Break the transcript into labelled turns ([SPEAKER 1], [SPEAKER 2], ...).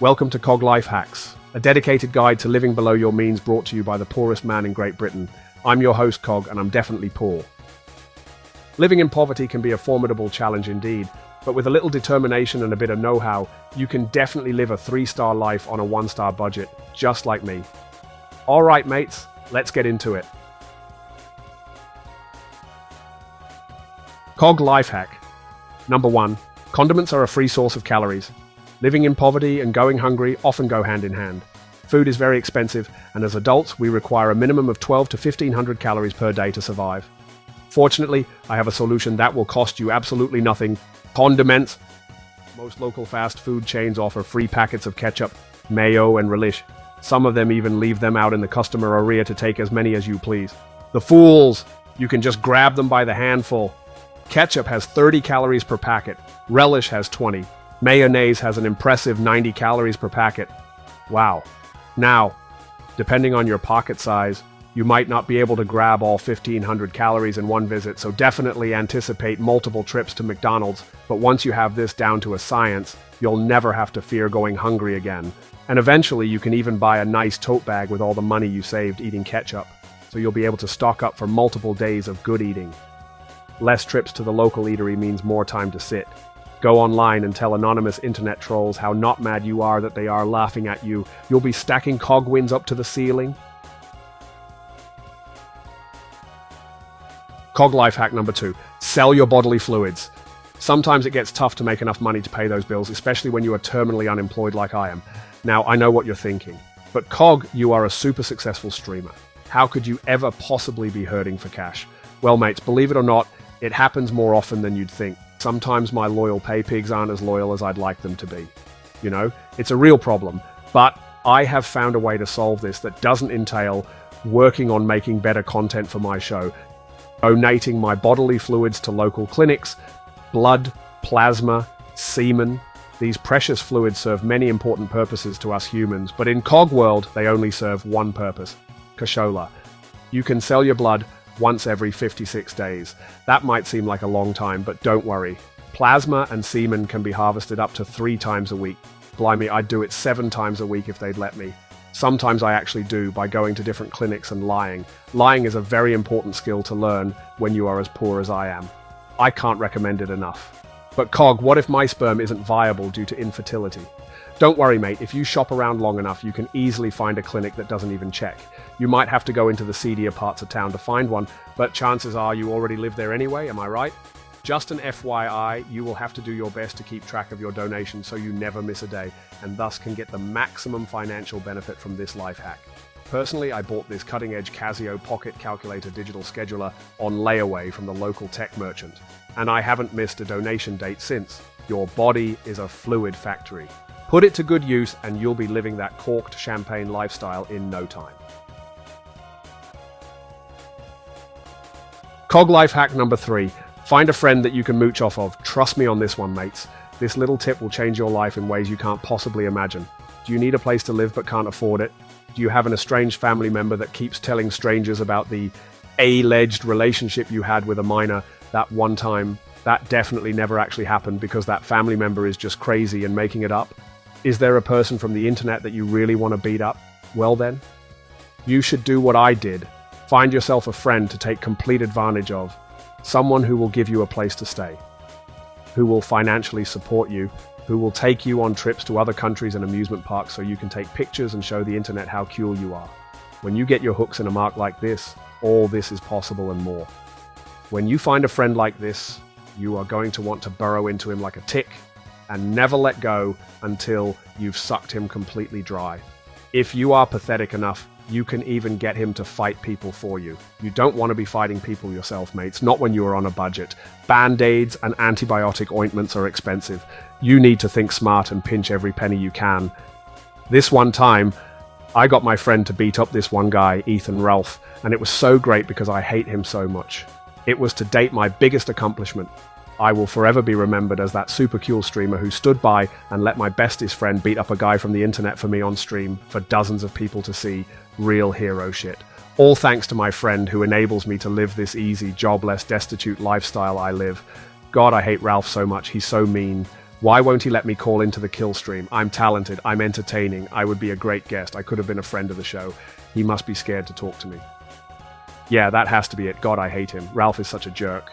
[SPEAKER 1] Welcome to Cog Life Hacks, a dedicated guide to living below your means brought to you by the poorest man in Great Britain. I'm your host, Cog, and I'm definitely poor. Living in poverty can be a formidable challenge indeed, but with a little determination and a bit of know-how, you can definitely live a 3-star life on a 1-star budget, just like me. All right, mates, let's get into it. Cog Life Hack. Number 1. Condiments are a free source of calories. Living in poverty and going hungry often go hand in hand. Food is very expensive, and as adults, we require a minimum of 12 to 1500 calories per day to survive. Fortunately, I have a solution that will cost you absolutely nothing. Condiments. Most local fast food chains offer free packets of ketchup, mayo, and relish. Some of them even leave them out in the customer area to take as many as you please. The fools! You can just grab them by the handful. Ketchup has 30 calories per packet. Relish has 20. Mayonnaise has an impressive 90 calories per packet. Wow. Now, depending on your pocket size, you might not be able to grab all 1500 calories in one visit, so definitely anticipate multiple trips to McDonald's. But once you have this down to a science, you'll never have to fear going hungry again. And eventually you can even buy a nice tote bag with all the money you saved eating ketchup, so you'll be able to stock up for multiple days of good eating. Less trips to the local eatery means more time to sit. Go online and tell anonymous internet trolls how not mad you are that they are laughing at you. You'll be stacking cog wins up to the ceiling. Cog Life Hack number 2. Sell your bodily fluids. Sometimes it gets tough to make enough money to pay those bills, especially when you are terminally unemployed like I am. Now, I know what you're thinking, but Cog, you are a super successful streamer. How could you ever possibly be hurting for cash? Well, mates, believe it or not, it happens more often than you'd think. Sometimes my loyal pay pigs aren't as loyal as I'd like them to be. You know, it's a real problem, but I have found a way to solve this that doesn't entail working on making better content for my show, donating my bodily fluids to local clinics, blood, plasma, semen. These precious fluids serve many important purposes to us humans, but in Cog world, they only serve one purpose: cashola. You can sell your blood once every 56 days. That might seem like a long time, but don't worry. Plasma and semen can be harvested up to 3 times a week. Blimey, I'd do it 7 times a week if they'd let me. Sometimes I actually do, by going to different clinics and lying. Lying is a very important skill to learn when you are as poor as I am. I can't recommend it enough. But Cog, what if my sperm isn't viable due to infertility? Don't worry, mate. If you shop around long enough, you can easily find a clinic that doesn't even check. You might have to go into the seedier parts of town to find one, but chances are you already live there anyway, am I right? Just an FYI, you will have to do your best to keep track of your donations so you never miss a day, and thus can get the maximum financial benefit from this life hack. Personally, I bought this cutting-edge Casio Pocket Calculator digital scheduler on layaway from the local tech merchant, and I haven't missed a donation date since. Your body is a fluid factory. Put it to good use and you'll be living that corked champagne lifestyle in no time. Cog Life Hack number 3. Find a friend that you can mooch off of. Trust me on this one, mates. This little tip will change your life in ways you can't possibly imagine. Do you need a place to live but can't afford it? Do you have an estranged family member that keeps telling strangers about the alleged relationship you had with a minor that one time? That definitely never actually happened because that family member is just crazy and making it up. Is there a person from the internet that you really want to beat up? Well then, you should do what I did. Find yourself a friend to take complete advantage of. Someone who will give you a place to stay, who will financially support you, who will take you on trips to other countries and amusement parks so you can take pictures and show the internet how cool you are. When you get your hooks in a mark like this, all this is possible and more. When you find a friend like this, you are going to want to burrow into him like a tick and never let go until you've sucked him completely dry. If you are pathetic enough, you can even get him to fight people for you. You don't want to be fighting people yourself, mates, not when you are on a budget. Band-aids and antibiotic ointments are expensive. You need to think smart and pinch every penny you can. This one time, I got my friend to beat up this one guy, Ethan Ralph, and it was so great because I hate him so much. It was to date my biggest accomplishment. I will forever be remembered as that super cool streamer who stood by and let my bestest friend beat up a guy from the internet for me on stream for dozens of people to see. Real hero shit. All thanks to my friend who enables me to live this easy, jobless, destitute lifestyle I live. God, I hate Ralph so much. He's so mean. Why won't he let me call into the kill stream? I'm talented, I'm entertaining, I would be a great guest, I could have been a friend of the show. He must be scared to talk to me. Yeah, that has to be it. God, I hate him. Ralph is such a jerk.